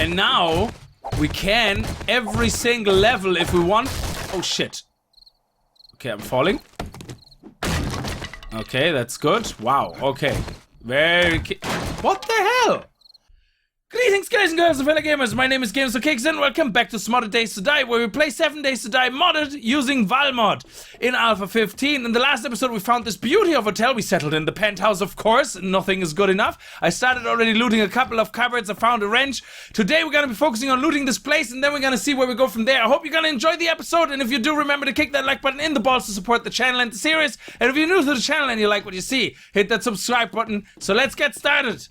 And now we can every single level if we want. Oh shit. Okay, I'm falling. Okay, that's good. Wow, okay. What the hell? Greetings, guys and girls and fellow gamers. My name is Games for Kicks and welcome back to Modded Days to Die, where we play 7 Days to Die modded using Valmod in Alpha 15. In the last episode, we found this beauty of hotel. We settled in the penthouse, of course. Nothing is good enough. I started already looting a couple of cupboards. I found a wrench. Today, we're going to be focusing on looting this place, and then we're going to see where we go from there. I hope you're going to enjoy the episode, and if you do, remember to kick that like button in the balls to support the channel and the series. And if you're new to the channel and you like what you see, hit that subscribe button. So let's get started.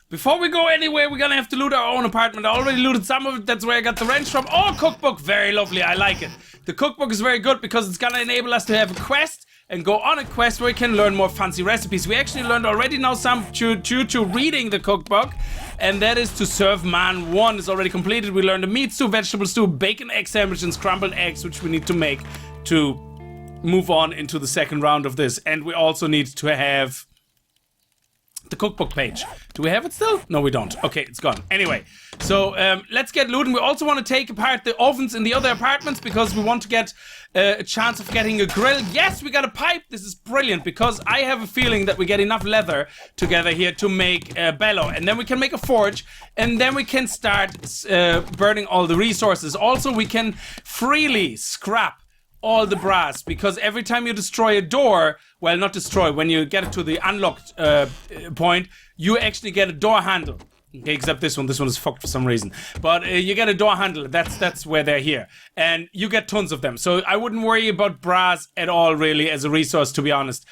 Before we go anywhere, we're gonna have to loot our own apartment. I already looted some of it. That's where I got the wrench from. Oh, cookbook. Very lovely. I like it. The cookbook is very good because it's gonna enable us to have a quest and go on a quest where we can learn more fancy recipes. We actually learned already now some due to reading the cookbook, and that is to serve man 1 is already completed. We learned a meat stew, vegetable stew, bacon, egg sandwich, and scrambled eggs, which we need to make to move on into the second round of this. And we also need to have the cookbook page. Do we have it still? No, we don't. Okay, it's gone. Anyway, so let's get looting. We also want to take apart the ovens in the other apartments because we want to get a chance of getting a grill. Yes, we got a pipe. This is brilliant because I have a feeling that we get enough leather together here to make bellow, and then we can make a forge, and then we can start burning all the resources. Also, we can freely scrap all the brass, because every time you destroy a door, well, not destroy, when you get it to the unlocked point, you actually get a door handle. Okay, except this one is fucked for some reason. But you get a door handle, that's where they're here. And you get tons of them. So I wouldn't worry about brass at all, really, as a resource, to be honest.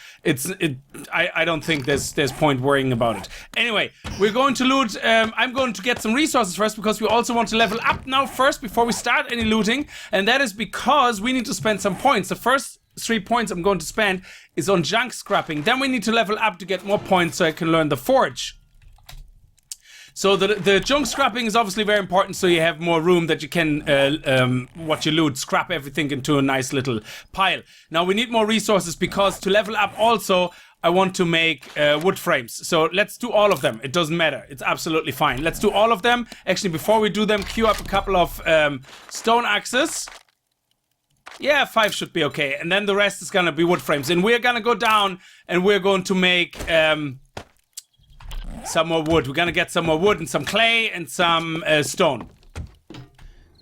I don't think there's point worrying about it. Anyway, we're going to loot. I'm going to get some resources first, because we also want to level up now first, before we start any looting. And that is because we need to spend some points. The first 3 points I'm going to spend is on junk scrapping. Then we need to level up to get more points so I can learn the forge. So the junk scrapping is obviously very important, so you have more room that you can, what you loot, scrap everything into a nice little pile. Now we need more resources, because to level up also, I want to make wood frames. So let's do all of them. It doesn't matter. It's absolutely fine. Let's do all of them. Actually, before we do them, queue up a couple of stone axes. Yeah, 5 should be okay. And then the rest is gonna be wood frames. And we're gonna go down and we're going to make some more wood. We're gonna get some more wood and some clay and some stone.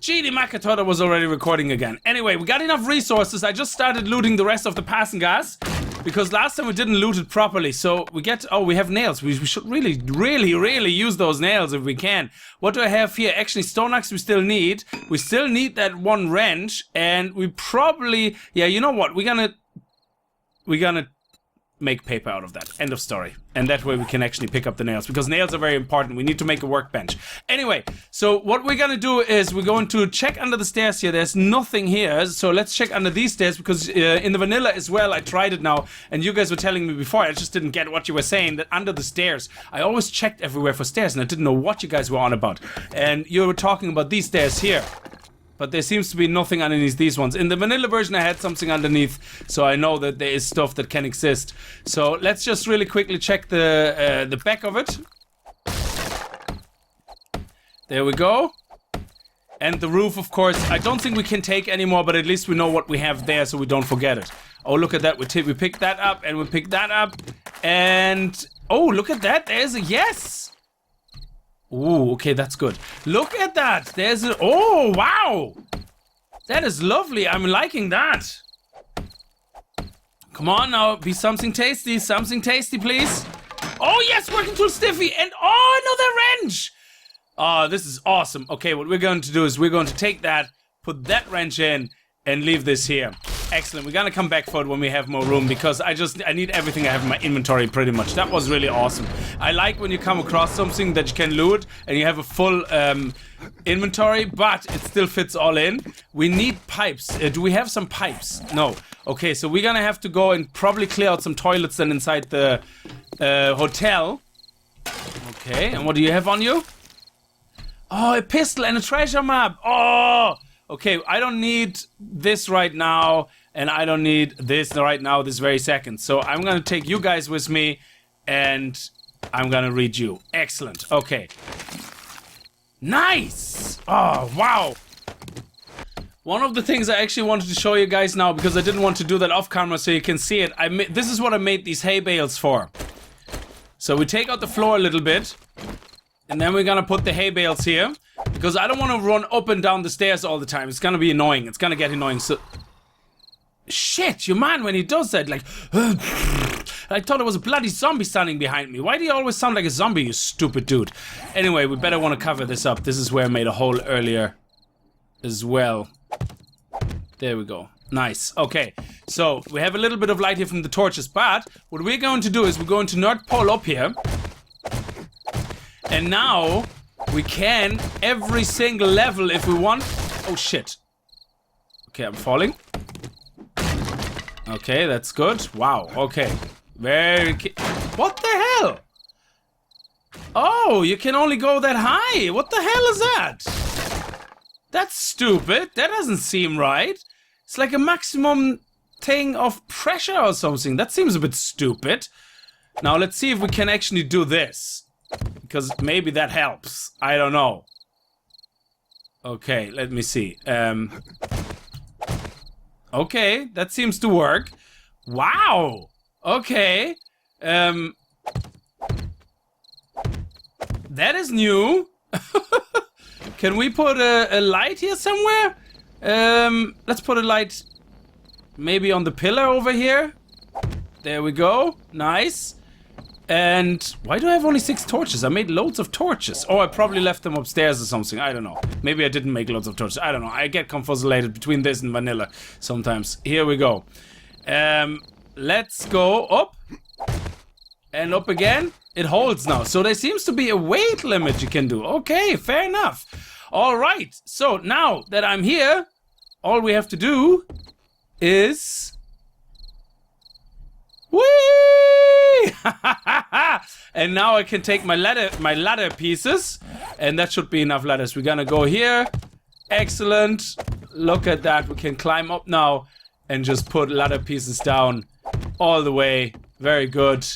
Gee, the Mac, I thought I was already recording again. Anyway, we got enough resources. I just started looting the rest of the passing gas, because last time we didn't loot it properly. So we get, oh, we have nails. We should really use those nails if we can. What do I have here? Actually, stone axe we still need. We still need that one wrench, and we probably, yeah, you know what? We're gonna make paper out of that. End of story. And that way we can actually pick up the nails, because nails are very important. We need to make a workbench. Anyway, so what we're gonna do is we're going to check under the stairs here. There's nothing here, so let's check under these stairs, because in the vanilla as well, I tried it now, and you guys were telling me before, I just didn't get what you were saying, that under the stairs, I always checked everywhere for stairs, and I didn't know what you guys were on about. And you were talking about these stairs here. But there seems to be nothing underneath these ones. In the vanilla version, I had something underneath, so I know that there is stuff that can exist. So let's just really quickly check the back of it. There we go. And the roof, of course, I don't think we can take anymore, but at least we know what we have there, so we don't forget it. Oh, look at that. We pick that up, and we pick that up. And, oh, look at that. There's a yes. Ooh, okay, that's good. Look at that. There's a... Oh, wow. That is lovely. I'm liking that. Come on now. Be something tasty. Something tasty, please. Oh, yes. Working tool stiffy. And, oh, another wrench. Oh, this is awesome. Okay, what we're going to do is we're going to take that, put that wrench in, and leave this here. Excellent. We're gonna come back for it when we have more room, because I need everything I have in my inventory pretty much. That was really awesome. I like when you come across something that you can loot and you have a full inventory, but it still fits all in. We need pipes. Do we have some pipes? No. Okay, so we're gonna have to go and probably clear out some toilets then inside the hotel. Okay, and what do you have on you? Oh, a pistol and a treasure map. Oh! Okay, I don't need this right now, and I don't need this right now, this very second. So I'm gonna take you guys with me, and I'm gonna read you. Excellent. Okay. Nice! Oh, wow. One of the things I actually wanted to show you guys now, because I didn't want to do that off camera so you can see it. This is what I made these hay bales for. So we take out the floor a little bit, and then we're gonna put the hay bales here, because I don't want to run up and down the stairs all the time. It's gonna be annoying. It's gonna get annoying. So, shit, your man, when he does that, like, I thought it was a bloody zombie standing behind me. Why do you always sound like a zombie, you stupid dude? Anyway, we better want to cover this up. This is where I made a hole earlier as well. There we go. Nice. Okay, so we have a little bit of light here from the torches, but what we're going to do is we're going to North Pole up here. And now we can, every single level if we want. Oh, shit. Okay, I'm falling. Okay, that's good. Wow, okay. What the hell? Oh, you can only go that high. What the hell is that? That's stupid. That doesn't seem right. It's like a maximum thing of pressure or something. That seems a bit stupid. Now let's see if we can actually do this. Because maybe that helps. I don't know. Okay, let me see. Okay, that seems to work. Wow. Okay. That is new. Can we put a light here somewhere? Let's put a light maybe on the pillar over here. There we go. Nice. And why do I have only 6 torches? I made loads of torches. Oh, I probably left them upstairs or something. I don't know. Maybe I didn't make loads of torches. I don't know. I get confuzzulated between this and vanilla sometimes. Here we go. Let's go up. And up again. It holds now. So there seems to be a weight limit you can do. Okay, fair enough. All right. So now that I'm here, all we have to do is... Whee! And now I can take my ladder pieces, and that should be enough ladders. We're gonna go here. Excellent. Look at that. We can climb up now and just put ladder pieces down all the way. Very good.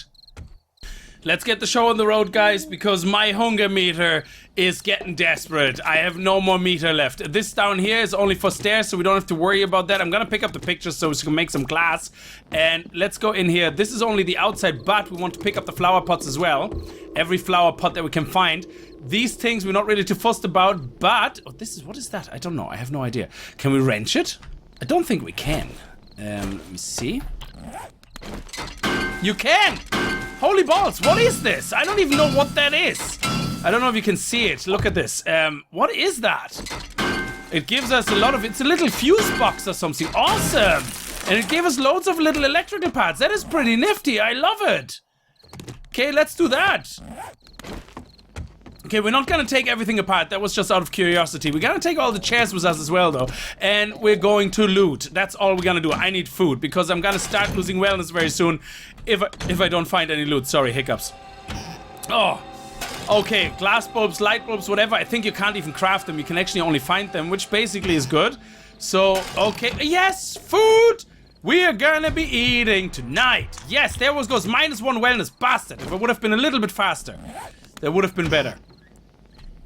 Let's get the show on the road, guys, because my hunger meter is getting desperate. I have no more meter left. This down here is only for stairs, so we don't have to worry about that. I'm gonna pick up the pictures so we can make some glass. And let's go in here. This is only the outside, but we want to pick up the flower pots as well. Every flower pot that we can find. These things we're not really too fussed about, but... Oh, what is that? I don't know. I have no idea. Can we wrench it? I don't think we can. Let me see. You can! Holy balls, what is this? I don't even know what that is. I don't know if you can see it. Look at this. What is that? It gives us a lot of... It's a little fuse box or something. Awesome! And it gave us loads of little electrical parts. That is pretty nifty. I love it. Okay, let's do that. Okay, we're not gonna take everything apart. That was just out of curiosity. We're gonna take all the chairs with us as well, though. And we're going to loot. That's all we're gonna do. I need food, because I'm gonna start losing wellness very soon if I don't find any loot. Sorry, hiccups. Oh, okay. Glass bulbs, light bulbs, whatever. I think you can't even craft them. You can actually only find them, which basically is good. So, okay. Yes, food! We are gonna be eating tonight. Yes, there goes -1 wellness. Bastard. If it would have been a little bit faster, that would have been better.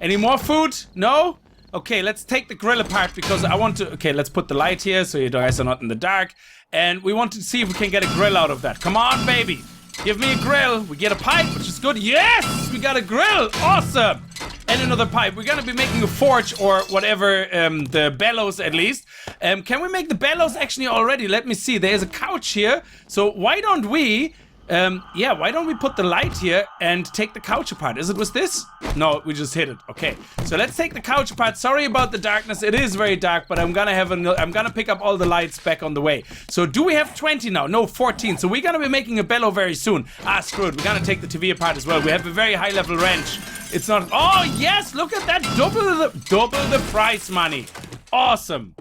Any more food? No? Okay, let's take the grill apart because I want to... Okay, let's put the light here so you guys are not in the dark. And we want to see if we can get a grill out of that. Come on, baby. Give me a grill. We get a pipe, which is good. Yes! We got a grill. Awesome. And another pipe. We're going to be making a forge or whatever, the bellows at least. Can we make the bellows actually already? Let me see. There's a couch here. So why don't we... yeah, why don't we put the light here and take the couch apart? Is it with this? No, we just hit it. Okay, so let's take the couch apart. Sorry about the darkness. It is very dark, but I'm gonna pick up all the lights back on the way. So do we have 20 now? No, 14. So we're gonna be making a bellow very soon. Ah, screw it. We're gonna take the TV apart as well. We have a very high level wrench. It's not... Oh, yes, look at that. Double the price money. Awesome.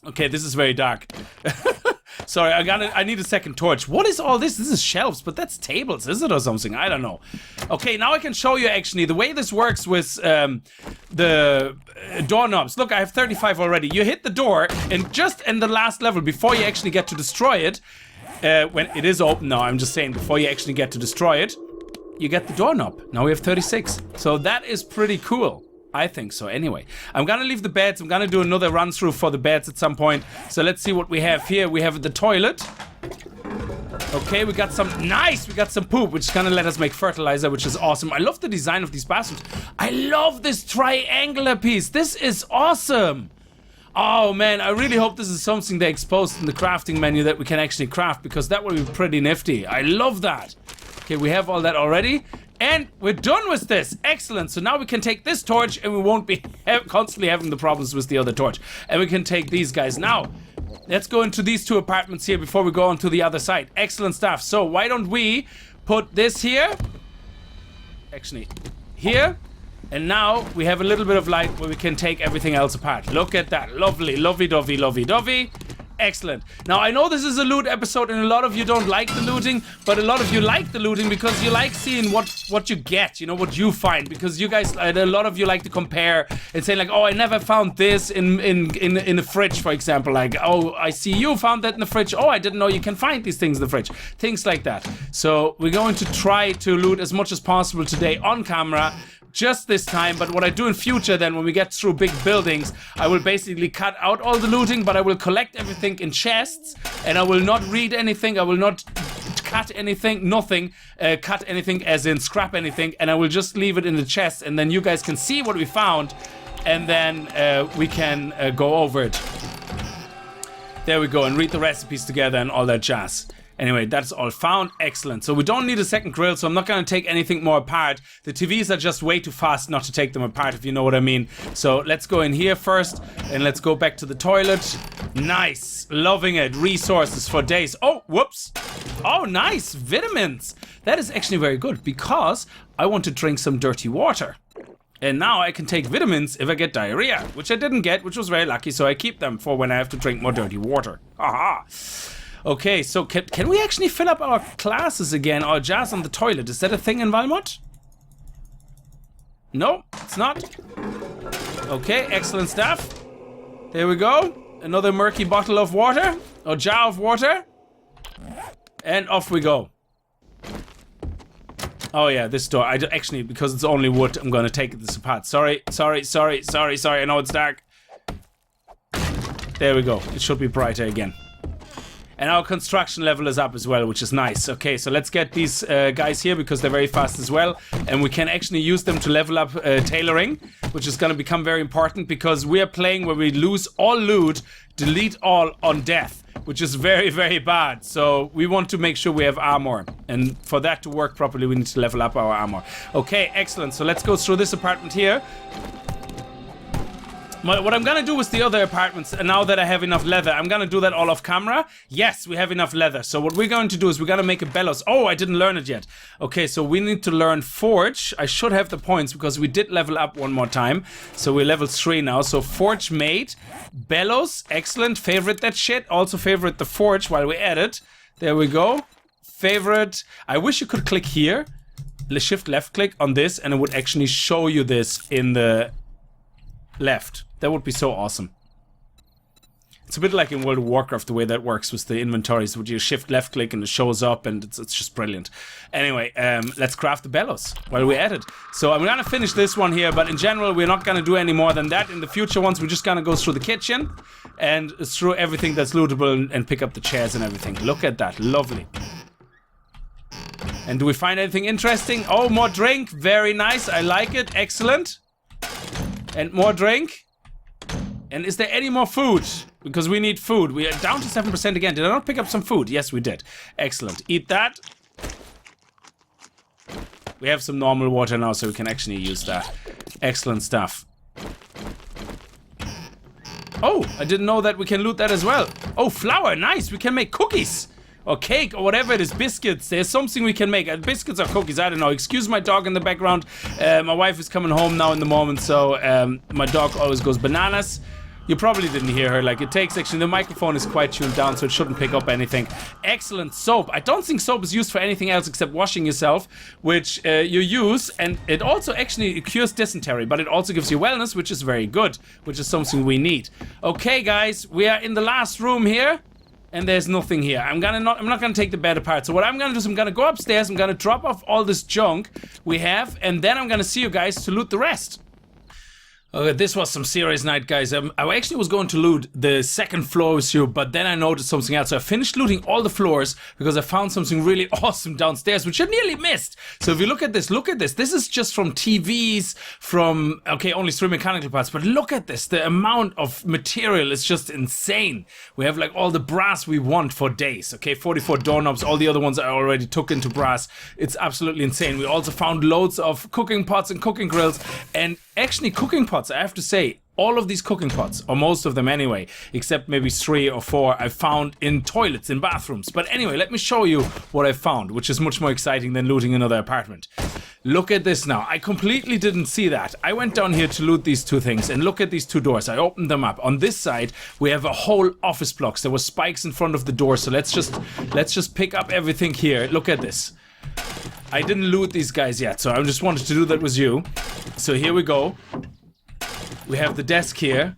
Okay, this is very dark. Sorry, I need a second torch. What is all this? This is shelves, but that's tables, is it, or something? I don't know. Okay, now I can show you actually the way this works with the doorknobs. Look, I have 35 already. You hit the door, and just in the last level, before you actually get to destroy it, when it is open now, I'm just saying, before you actually get to destroy it, you get the doorknob. Now we have 36. So that is pretty cool. I think so. Anyway, I'm gonna leave the beds. I'm gonna do another run through for the beds at some point. So let's see what we have here. We have the toilet. Okay, we got some, nice, we got some poop, which is gonna let us make fertilizer, which is awesome. I love the design of these bathrooms. I love this triangular piece. This is awesome. Oh man, I really hope this is something they exposed in the crafting menu that we can actually craft, because that would be pretty nifty. I love that. Okay, we have all that already. And we're done with this. Excellent. So now we can take this torch and we won't be constantly having the problems with the other torch. And we can take these guys. Now, let's go into these two apartments here before we go on to the other side. Excellent stuff. So why don't we put this here? Actually, here. And now we have a little bit of light where we can take everything else apart. Look at that. Lovely, lovey-dovey, lovey-dovey. Excellent. Now, I know this is a loot episode and a lot of you don't like the looting, but a lot of you like the looting because you like seeing what you get, you know, what you find. Because you guys, a lot of you like to compare and say like, oh, I never found this in the fridge, for example. Like, oh, I see you found that in the fridge. Oh, I didn't know you can find these things in the fridge. Things like that. So we're going to try to loot as much as possible today on camera. Just this time, but what I do in future then, when we get through big buildings, I will basically cut out all the looting, but I will collect everything in chests, and I will not read anything, I will not cut anything, nothing, cut anything as in scrap anything, and I will just leave it in the chest, and then you guys can see what we found, and then we can go over it. There we go, and read the recipes together and all that jazz. Anyway, that's all found. Excellent. So we don't need a second grill, so I'm not going to take anything more apart. The TVs are just way too fast not to take them apart, if you know what I mean. So let's go in here first, and let's go back to the toilet. Nice. Loving it. Resources for days. Oh, whoops. Oh, nice. Vitamins. That is actually very good, because I want to drink some dirty water. And now I can take vitamins if I get diarrhea, which I didn't get, which was very lucky, so I keep them for when I have to drink more dirty water. Haha. Okay, so can we actually fill up our classes again, our jars on the toilet? Is that a thing in Valmont? No, it's not. Okay, excellent stuff. There we go. Another murky bottle of water, or jar of water. And off we go. Oh yeah, this door, actually, because it's only wood, I'm gonna take this apart. Sorry, I know it's dark. There we go, it should be brighter again. And our construction level is up as well, which is nice. Okay, so let's get these guys here because they're very fast as well. And we can actually use them to level up tailoring, which is going to become very important because we are playing where we lose all loot, delete all on death, which is very, very bad. So we want to make sure we have armor. And for that to work properly, we need to level up our armor. Okay, excellent. So let's go through this apartment here. What I'm gonna do with the other apartments, and now that I have enough leather, I'm gonna do that all off camera. Yes, we have enough leather. So what we're going to do is we're gonna make a bellows. Oh, I didn't learn it yet. Okay, so we need to learn forge. I should have the points because we did level up one more time. So we're level 3 now. So forge made, bellows, excellent. Favorite that shit. Also favorite the forge while we at it. There we go. Favorite. I wish you could click here. Shift left click on this and it would actually show you this in the left. That would be so awesome. It's a bit like in World of Warcraft the way that works with the inventories, where you shift left click and it shows up, and it's just brilliant. Anyway, let's craft the bellows while we're at it. So I'm gonna finish this one here, but in general we're not gonna do any more than that. In the future ones we're just gonna go through the kitchen and through everything that's lootable and pick up the chairs and everything. Look at that, lovely. And do we find anything interesting? Oh, more drink, very nice, I like it, excellent. And more drink. And is there any more food? Because we need food. We are down to 7% again. Did I not pick up some food? Yes, we did. Excellent. Eat that. We have some normal water now, so we can actually use that. Excellent stuff. Oh, I didn't know that we can loot that as well. Oh, flour. Nice. We can make cookies. Or cake, or whatever it is. Biscuits. There's something we can make. Biscuits or cookies. I don't know. Excuse my dog in the background. My wife is coming home now in the moment, so my dog always goes bananas. You probably didn't hear her. Like, it takes actually, the microphone is quite tuned down, so it shouldn't pick up anything. Excellent. Soap. I don't think soap is used for anything else except washing yourself, which you use, and it also actually cures dysentery, but it also gives you wellness, which is very good, which is something we need. Okay, guys, we are in the last room here, and there's nothing here. I'm not gonna take the bed apart. So what I'm gonna do is I'm gonna go upstairs, I'm gonna drop off all this junk we have, and then I'm gonna see you guys to loot the rest. Okay, this was some serious night, guys. I actually was going to loot the second floor with you, but then I noticed something else. So I finished looting all the floors because I found something really awesome downstairs, which I nearly missed. So if you look at this, look at this. This is just from TVs, from, okay, only 3 mechanical parts, but look at this. The amount of material is just insane. We have like all the brass we want for days, okay? 44 doorknobs, all the other ones I already took into brass. It's absolutely insane. We also found loads of cooking pots and cooking grills, and actually cooking pots, I have to say, all of these cooking pots, or most of them anyway, except maybe 3 or 4, I found in toilets, in bathrooms. But anyway, let me show you what I found, which is much more exciting than looting another apartment. Look at this now. I completely didn't see that. I went down here to loot these 2 things, and look at these 2 doors. I opened them up. On this side, we have a whole office blocks. There were spikes in front of the door, so let's just pick up everything here. Look at this. I didn't loot these guys yet, so I just wanted to do that with you. So here we go. We have the desk here.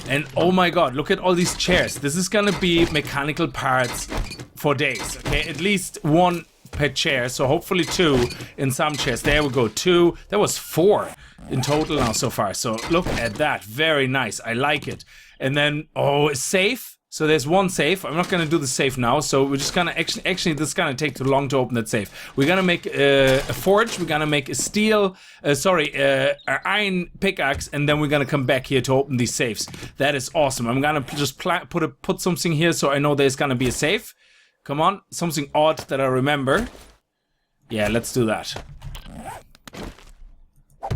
And oh my god, look at all these chairs. This is gonna be mechanical parts for days, okay? At least 1 per chair, so hopefully 2 in some chairs. There we go, 2. That was 4 in total now so far. So look at that, very nice. I like it. And then, oh, a safe. So there's 1 safe. I'm not gonna do the safe now, so we're just gonna actually this is gonna take too long to open that safe. We're gonna make a forge, we're gonna make a steel, an iron pickaxe, and then we're gonna come back here to open these safes. That is awesome. I'm gonna just put something here so I know there's gonna be a safe. Come on, something odd that I remember. Yeah, let's do that.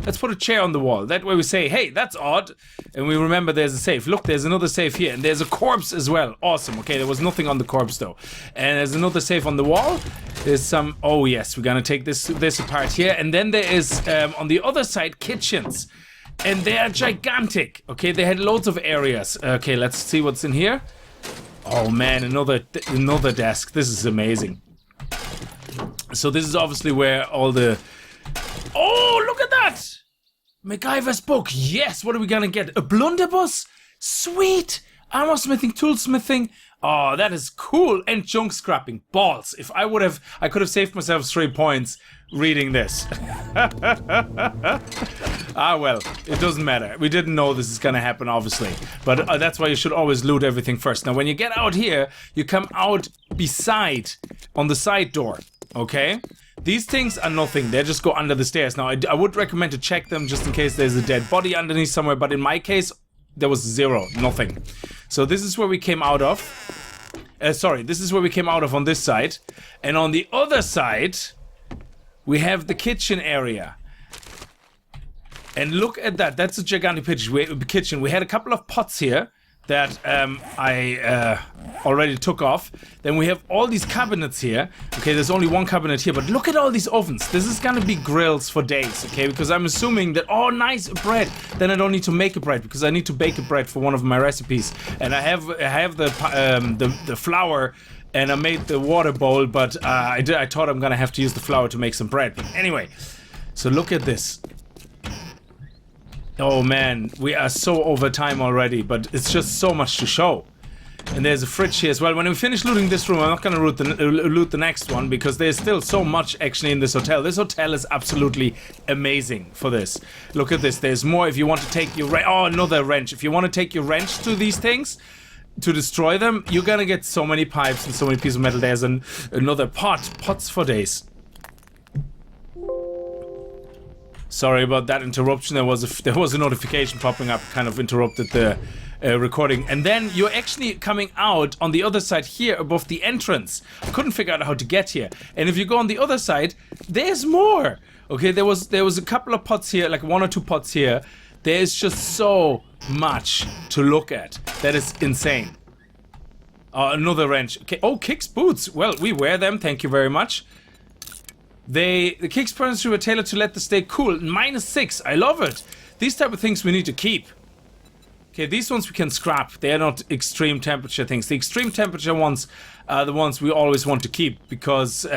Let's put a chair on the wall. That way we say, hey, that's odd. And we remember there's a safe. Look, there's another safe here. And there's a corpse as well. Awesome. Okay, there was nothing on the corpse though. And there's another safe on the wall. There's some, oh yes, we're gonna take this apart here. And then there is, on the other side, kitchens. And they are gigantic. Okay, they had loads of areas. Okay, let's see what's in here. Oh man, another desk. This is amazing. So this is obviously where all the... Oh, look at that! MacGyver's book. Yes, what are we gonna get? A blunderbuss? Sweet! Armor smithing, toolsmithing. Oh, that is cool. And junk scrapping. Balls. If I could have saved myself 3 points reading this. Ah, well, it doesn't matter. We didn't know this is gonna happen, obviously. But that's why you should always loot everything first. Now, when you get out here, you come out on the side door. Okay? These things are nothing. They just go under the stairs. Now, I would recommend to check them just in case there's a dead body underneath somewhere. But in my case, there was 0. Nothing. So this is where we came out of. This is where we came out of on this side. And on the other side, we have the kitchen area. And look at that. That's a gigantic kitchen. We had a couple of pots here that I already took off. Then we have all these cabinets here. Okay, there's only 1 cabinet here, but look at all these ovens. This is gonna be grills for days, okay? Because I'm assuming that, oh, nice, bread. Then I don't need to make a bread because I need to bake a bread for one of my recipes. And I have the flour, and I made the water bowl, but I thought I'm gonna have to use the flour to make some bread. But anyway, so look at this. Oh man, we are so over time already, but it's just so much to show. And there's a fridge here as well. When we finish looting this room, I'm not gonna loot the next one because there's still so much actually in this hotel. This hotel is absolutely amazing for this. Look at this, there's more if you want to take your another wrench. If you want to take your wrench to these things, to destroy them, you're gonna get so many pipes and so many pieces of metal. There's another pots for days. Sorry about that interruption. There was a notification popping up, kind of interrupted the recording. And then you're actually coming out on the other side here above the entrance. I couldn't figure out how to get here. And if you go on the other side, there's more. Okay, there was a couple of pots here, like 1 or 2 pots here. There's just so much to look at. That is insane. Another wrench. Okay. Oh, Kicks boots. Well, we wear them. Thank you very much. The Kicks furniture were tailored to let the stay cool. -6. I love it. These type of things we need to keep. Okay, these ones we can scrap. They are not extreme temperature things. The extreme temperature ones are the ones we always want to keep because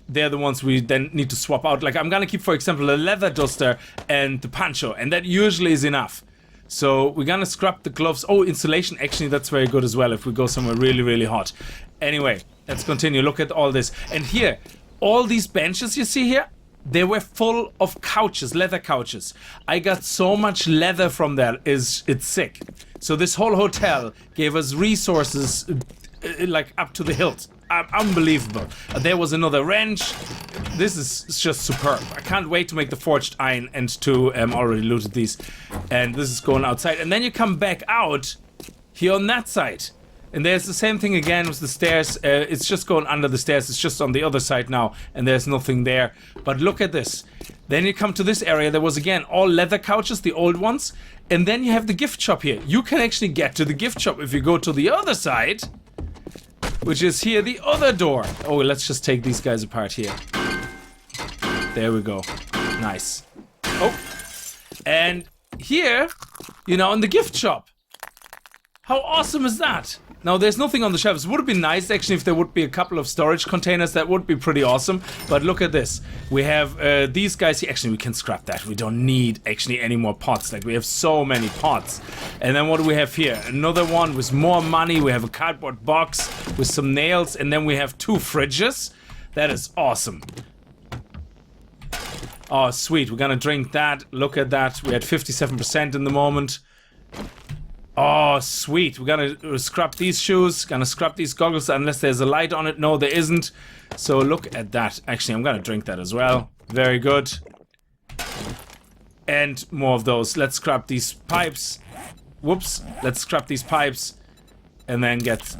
they're the ones we then need to swap out. Like I'm gonna keep, for example, a leather duster and the poncho, and that usually is enough. So we're gonna scrap the gloves. Oh, insulation, actually that's very good as well if we go somewhere really, really hot. Anyway, let's continue. Look at all this. And here, all these benches you see here, they were full of couches, leather couches. I got so much leather from that, it's sick. So this whole hotel gave us resources like up to the hilt. Unbelievable. There was another wrench. This is just superb. I can't wait to make the forged iron and to already looted these. And this is going outside. And then you come back out here on that side. And there's the same thing again with the stairs. It's just going under the stairs. It's just on the other side now. And there's nothing there. But look at this. Then you come to this area. There was again all leather couches, the old ones. And then you have the gift shop here. You can actually get to the gift shop if you go to the other side. Which is here, the other door. Oh, let's just take these guys apart here. There we go. Nice. Oh. And here, you know, in the gift shop. How awesome is that? Now, there's nothing on the shelves. It would have been nice, actually, if there would be a couple of storage containers. That would be pretty awesome. But look at this. We have these guys here. Actually, we can scrap that. We don't need, actually, any more pots. Like, we have so many pots. And then what do we have here? Another one with more money. We have a cardboard box with some nails. And then we have 2 fridges. That is awesome. Oh, sweet. We're gonna drink that. Look at that. We're at 57% in the moment. Oh, sweet. We're gonna scrap these shoes. Gonna scrap these goggles unless there's a light on it. No, there isn't. So look at that. Actually, I'm gonna drink that as well. Very good. And more of those. Let's scrap these pipes. Whoops. Let's scrap these pipes. And then get...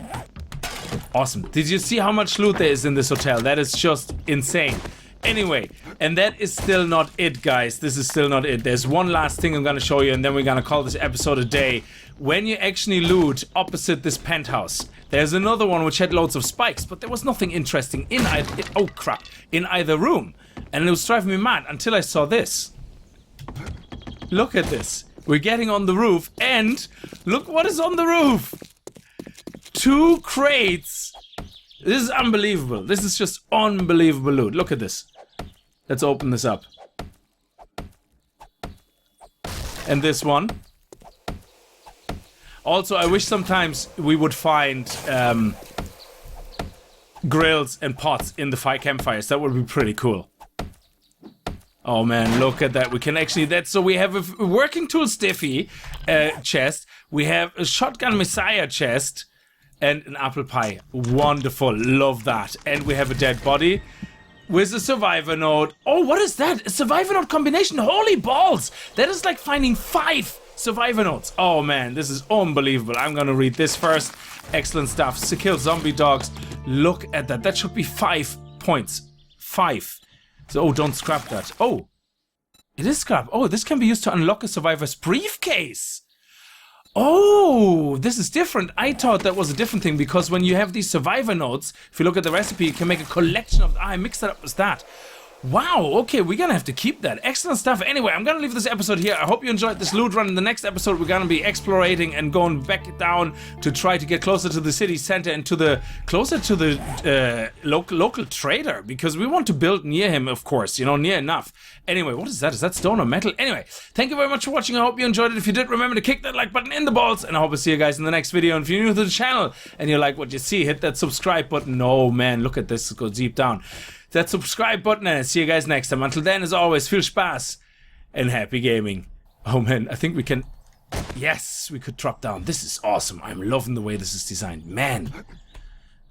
Awesome. Did you see how much loot there is in this hotel? That is just insane. Anyway, and that is still not it, guys. This is still not it. There's one last thing I'm gonna show you, and then we're gonna call this episode a day. When you actually loot opposite this penthouse, there's another one which had loads of spikes, but there was nothing interesting in either... Oh, crap. In either room. And it was driving me mad until I saw this. Look at this. We're getting on the roof, and look what is on the roof. 2 crates. This is unbelievable. This is just unbelievable loot. Look at this. Let's open this up. And this one. Also, I wish sometimes we would find grills and pots in the campfires. That would be pretty cool. Oh man, look at that. We can actually... So we have a working tool stiffy chest. We have a shotgun messiah chest. And an apple pie. Wonderful. Love that. And we have a dead body with a survivor node. Oh, what is that? A survivor node combination. Holy balls. That is like finding 5 survivor nodes. Oh, man. This is unbelievable. I'm going to read this first. Excellent stuff. To kill zombie dogs. Look at that. That should be 5 points. 5. So, oh, don't scrap that. Oh, it is scrap. Oh, this can be used to unlock a survivor's briefcase. Oh, this is different. I thought that was a different thing because when you have these survivor nodes, if you look at the recipe, you can make a collection of... I mixed that up with that. Wow, okay, we're gonna have to keep that. Excellent stuff. Anyway, I'm gonna leave this episode here. I hope you enjoyed this loot run. In the next episode, we're gonna be explorating and going back down to try to get closer to the city center and to the closer to the local trader, because we want to build near him, of course, you know, near enough. Anyway, what is that? Is that stone or metal? Anyway, thank you very much for watching. I hope you enjoyed it. If you did, remember to kick that like button in the balls, and I hope to see you guys in the next video. And if you're new to the channel and you like what you see, hit that subscribe button. Oh man, look at this. It goes deep down. That subscribe button, and I'll see you guys next time. Until then, as always, viel Spaß and happy gaming. Oh man, I think we can... Yes, we could drop down. This is awesome. I'm loving the way this is designed. Man.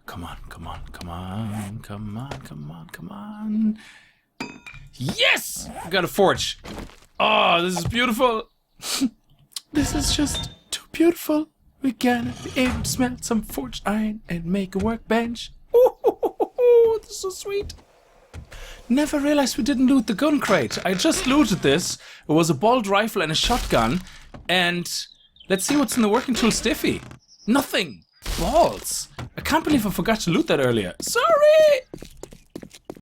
Come on, come on, come on, come on, come on, come on. Yes! We got a forge. Oh, this is beautiful. This is just too beautiful. We're gonna be able to smelt some forged iron and make a workbench. Ooh, this is so sweet. Never realized we didn't loot the gun crate. I just looted this. It was a bolt rifle and a shotgun. And let's see what's in the working tool stiffy. Nothing. Balls. I can't believe I forgot to loot that earlier. Sorry.